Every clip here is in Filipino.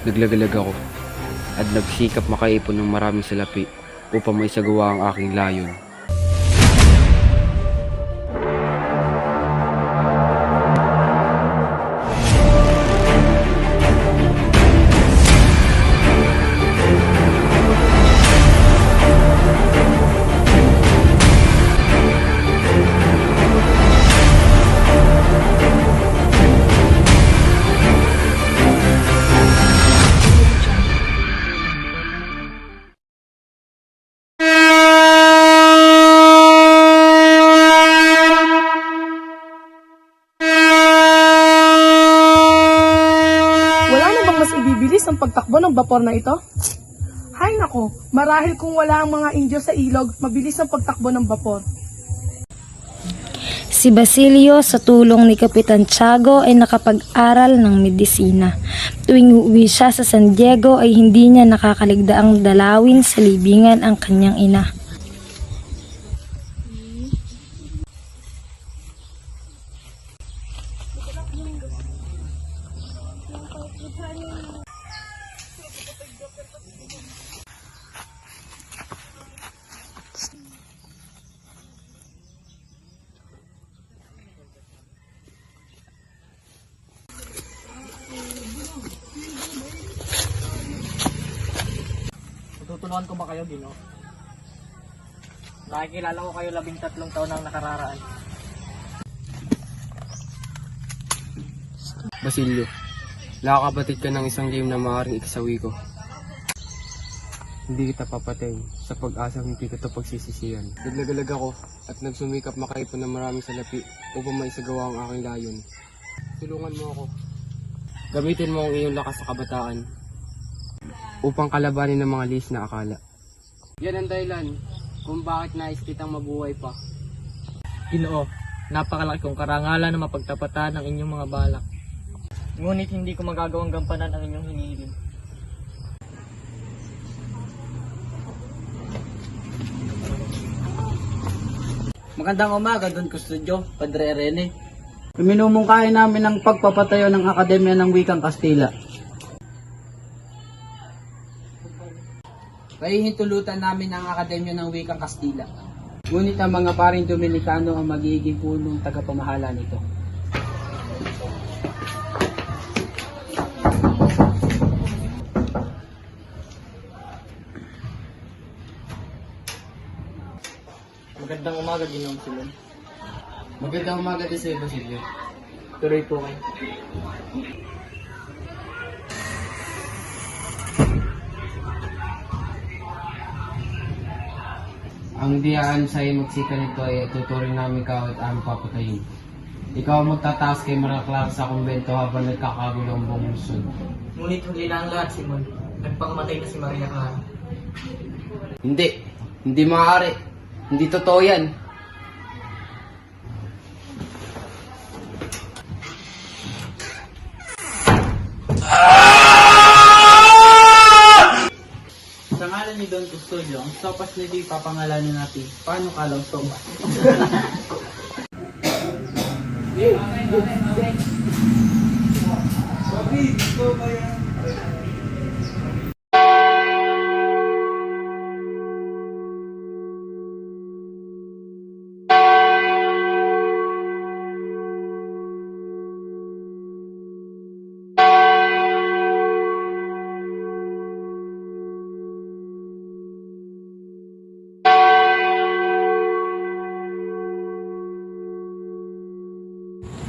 Naglagalag ako at nagsikap makaipon ng maraming salapi upang maisagawa ang aking layon. Ibibilis ang pagtakbo ng bapor na ito? Hay nako, marahil kung wala ang mga Indio sa ilog, mabilis ang pagtakbo ng bapor. Si Basilio sa tulong ni Kapitan Tiago ay nakapag-aral ng medisina. Tuwing uuwi siya sa San Diego ay hindi niya nakakaligdaang dalawin sa libingan ang kanyang ina. Tutulungan ko ba kayo, Gino? Nakikilala ko kayo 13 taon nang nakararaan. Basilio, nakakabatid ka ng isang game na maaaring ikasawi ko. Hindi kita papatayin sa pag-asang hindi ko ito pagsisisihan. Naglagalag ako at nagsumikap makaipon ng maraming salapi upang maisagawa ang aking layon. Tulungan mo ako. Gamitin mo ang iyong lakas sa kabataan upang kalabanin ng mga lis na akala. Yan ang dahilan kung bakit nais kitang mabuhay pa. Ginoo, napakalaki kong karangalan na mapagtapatan ang inyong mga balak. Ngunit hindi ko magagawang gampanan ang inyong hinihiling. Magandang umaga, Don Custodio, Padre Rene. Minumungkahi namin ang pagpapatayo ng Akademya ng Wikang Kastila. Pahihintulutan namin ang Akademya ng Wikang Kastila. Ngunit ang mga paring Dominikano ang magiging punong tagapamahala nito. Magandang umaga, Ginoong Silon. Magandang umaga din sa iyo, Basilio. Tuloy po kayo. Ang diyaan sa iyo magsika nito ay tuturing namin ka at aming papatayin. Ikaw ang magtataas kay Maria Clara sa kumbento habang nagkakagulo ang buong Luzon. Ngunit huli na ang lahat, Simon. Nagpakamatay na si Maria Clara. Hindi maaari. Hindi totoo yan. Sa ngalan ni Don Custodio, ang sopas na di papangalanan natin. Paano kalaw sopas?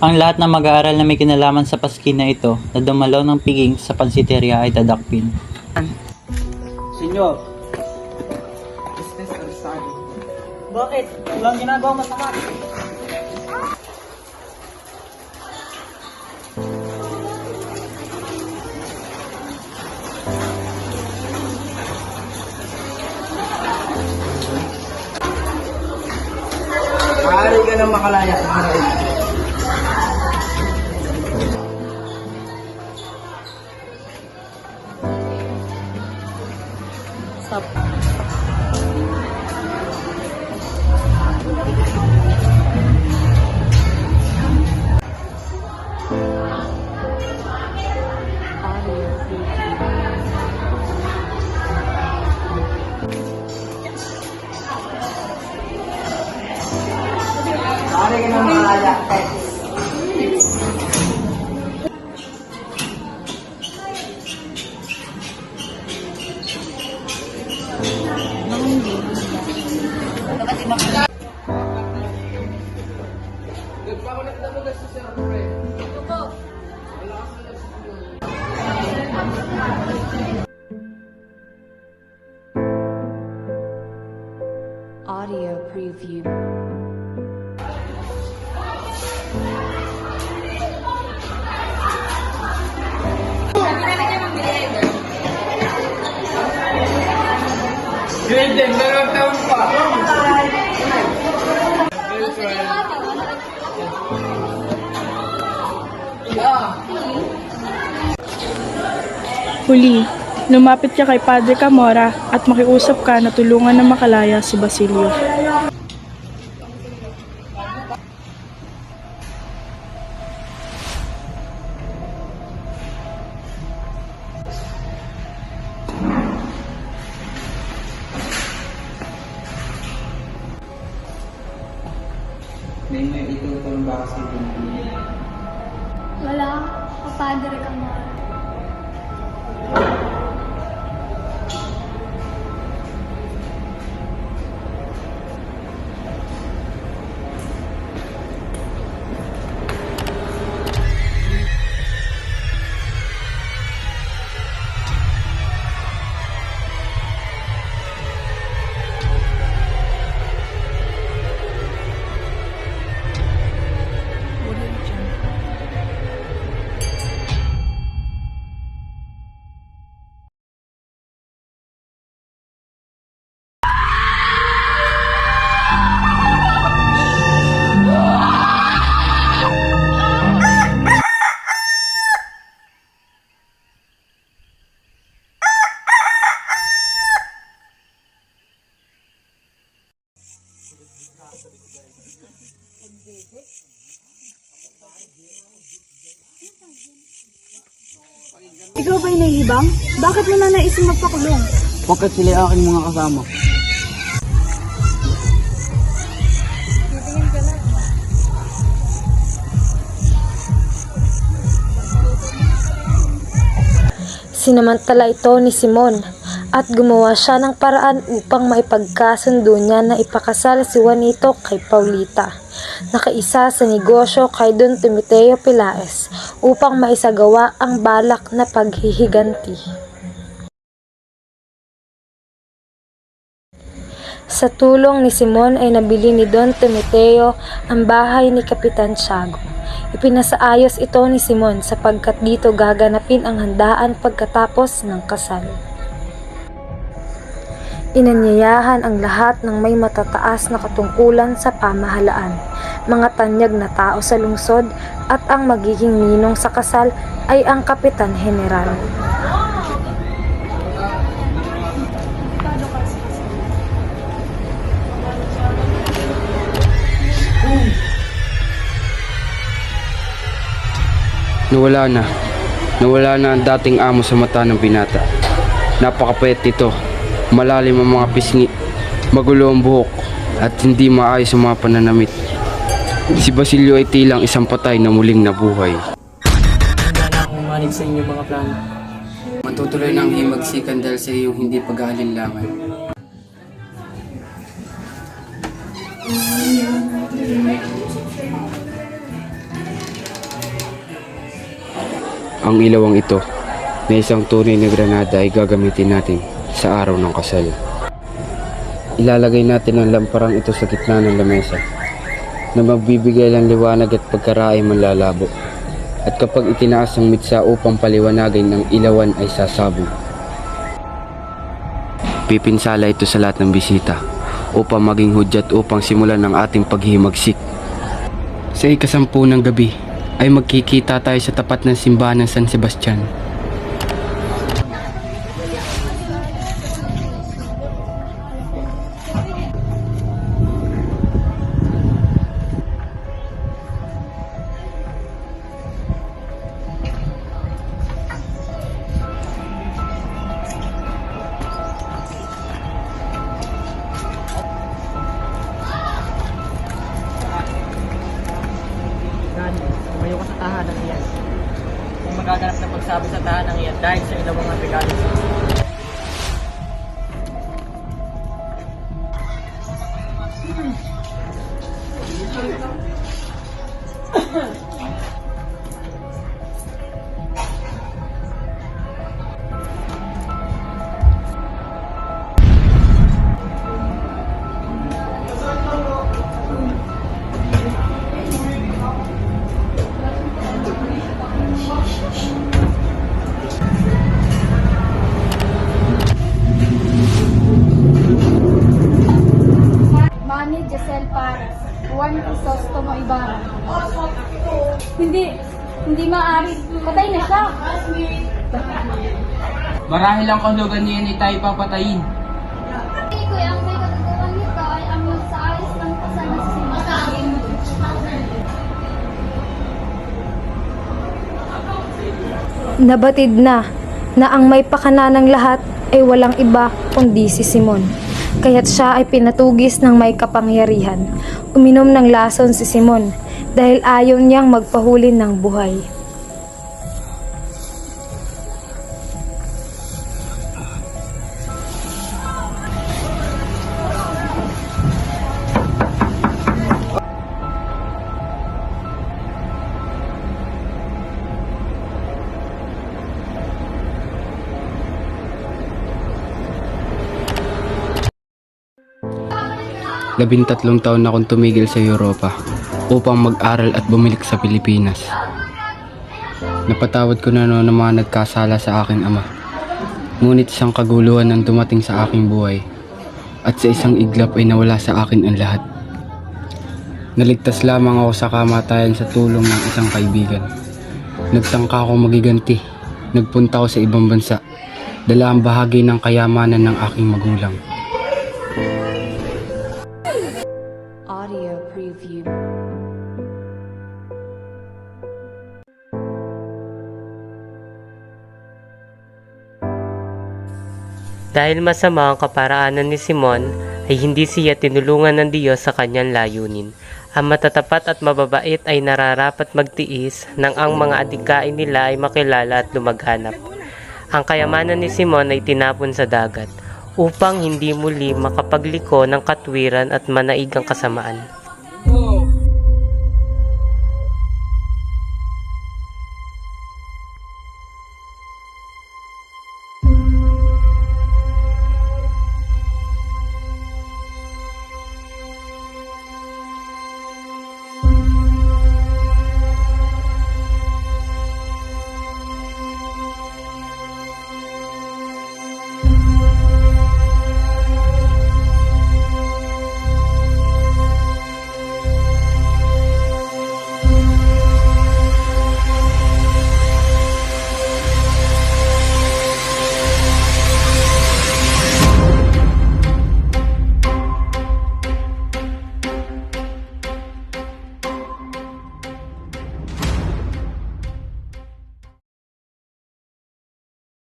Ang lahat ng mag-aaral na may kinalaman sa paskin na ito na dumalaw ng piging sa pansiteria ay dadakpin. Senyor, Estes Arsado. Bakit? Walang ginagawa masama. Maaari ka ng makalaya. Stop. Audio preview. Huli, lumapit ka kay Padre Camora at makiusap ka na tulungan na makalaya si Basilio. May itutulong ba kasi Wala, kapadre ka mo. Ikaw ba'y nahihibang? Bakit mo na naisip magpakulong? Pagkat sila ay aking mga kasama. Sinamantala ito ni Simon at gumawa siya ng paraan upang maipagkasundo niya na ipakasal si Juanito kay Paulita, nakaisa sa negosyo kay Don Timoteo Pilaes upang maisagawa ang balak na paghihiganti. Sa tulong ni Simon ay nabili ni Don Timoteo ang bahay ni Kapitan Tiago. Ipinasaayos ito ni Simon sapagkat dito gaganapin ang handaan pagkatapos ng kasal. Inanyayahan ang lahat ng may matataas na katungkulan sa pamahalaan, mga tanyag na tao sa lungsod at ang magiging ninong sa kasal ay ang Kapitan General. Nawala na ang dating amo sa mata ng binata. Napakapayat nito, malalim ang mga pisngi, magulo ang buhok, at hindi maayos ang mga pananamit. Si Basilio ay tilang isang patay na muling nabuhay. Handa na akong manig sa inyong mga plano. Matutuloy ng himagsikan dahil sa iyong hindi pag-aalinlangan. Ang ilawang ito na isang tunay na granada ay gagamitin natin sa araw ng kasal. Ilalagay natin ang lamparang ito sa gitna ng lamesa na magbibigay ng liwanag at pagkaraay manlalabo. At kapag itinaas ang mitsa upang paliwanagin ng ilawan ay sasabog. Pipinsala ito sa lahat ng bisita upang maging hudyat upang simulan ng ating paghihimagsik. Sa ikasampu ng gabi ay magkikita tayo sa tapat ng simbahan ng San Sebastian. magaganap na pagsabi sa tahanang iyan dahil sa ilang mga regalo sa iyo. Manny Giselle Pares, Juan Crisostomo Ibarra. Hindi maaari. Patay na siya. Marahil ang kahulugan niyan ay tayo papatayin. Kuya, ang may kagagawan nito ay ang magsaayos ng kasal na sinasabi. Nabatid na ang may pakana ng lahat ay walang iba kundi si Simon. Kaya't siya ay pinatugis ng may kapangyarihan. Uminom ng lason si Simon dahil ayaw niyang magpahuli ng buhay. Labintatlong taon na akong tumigil sa Europa upang mag-aral at bumalik sa Pilipinas. Napatawad ko na noon ang mga nagkasala sa aking ama. Ngunit isang kaguluhan ang dumating sa aking buhay at sa isang iglap ay nawala sa akin ang lahat. Naligtas lamang ako sa kamatayan sa tulong ng isang kaibigan. Nagtangka akong magiganti. Nagpunta ako sa ibang bansa. Dala ang bahagi ng kayamanan ng aking magulang. Audio preview. Dahil masama ang kaparaanan ni Simon, ay hindi siya tinulungan ng Diyos sa kanyang layunin. Ang matatapat at mababait ay nararapat magtiis nang ang mga adikain nila ay makilala at lumaghanap. Ang kayamanan ni Simon ay tinapon sa dagat upang hindi muli makapagliko ng katwiran at manaig ang kasamaan.